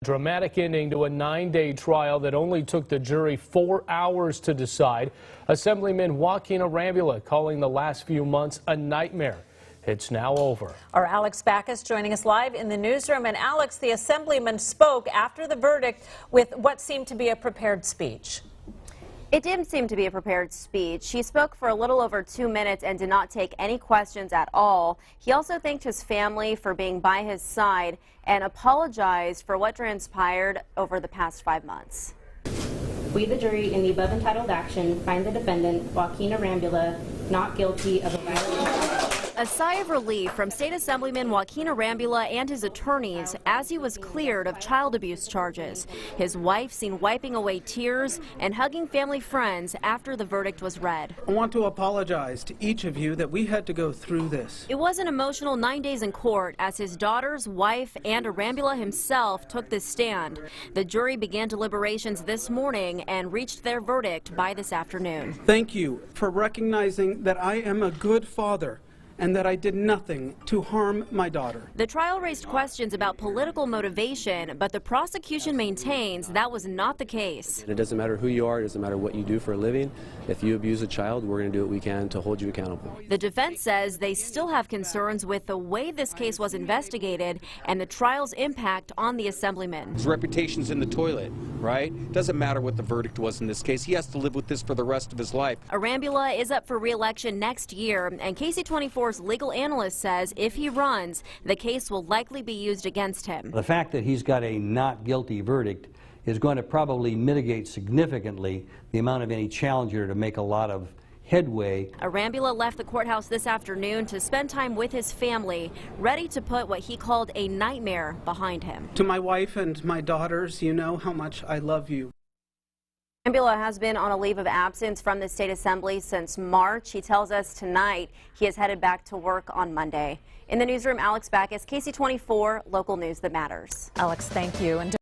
Dramatic ending to a 9-day trial that only took the jury 4 hours to decide. Assemblyman Joaquin Arambula calling the last few months a nightmare. It's now over. Our Alex Backus joining us live in the newsroom. And Alex, the assemblyman spoke after the verdict with what seemed to be a prepared speech. It didn't seem to be a prepared speech. She spoke for a little over 2 minutes and did not take any questions at all. He also thanked his family for being by his side and apologized for what transpired over the past 5 months. We, the jury, in the above entitled action, find the defendant, Joaquin Arambula, not guilty of a violation. A sigh of relief from State Assemblyman Joaquin Arambula and his attorneys as he was cleared of child abuse charges. His wife seen wiping away tears and hugging family friends after the verdict was read. I want to apologize to each of you that we had to go through this. It was an emotional 9 days in court as his daughter's wife and Arambula himself took the stand. The jury began deliberations this morning and reached their verdict by this afternoon. Thank you for recognizing that I am a good father and that I did nothing to harm my daughter. The trial raised questions about political motivation, but the prosecution maintains that was not the case. It doesn't matter who you are, it doesn't matter what you do for a living. If you abuse a child, we're going to do what we can to hold you accountable. The defense says they still have concerns with the way this case was investigated and the trial's impact on the assemblyman. His reputation's in the toilet, right? Doesn't matter what the verdict was in this case. He has to live with this for the rest of his life. Arambula is up for re-election next year, and KC24's legal analyst says if he runs, the case will likely be used against him. The fact that he's got a not guilty verdict is going to probably mitigate significantly the amount of any challenger to make a lot of headway. Arambula left the courthouse this afternoon to spend time with his family, ready to put what he called a nightmare behind him. To my wife and my daughters, you know how much I love you. Arambula has been on a leave of absence from the state assembly since March. He tells us tonight he is headed back to work on Monday. In the newsroom, Alex Backus, KC24, local news that matters. Alex, thank you. And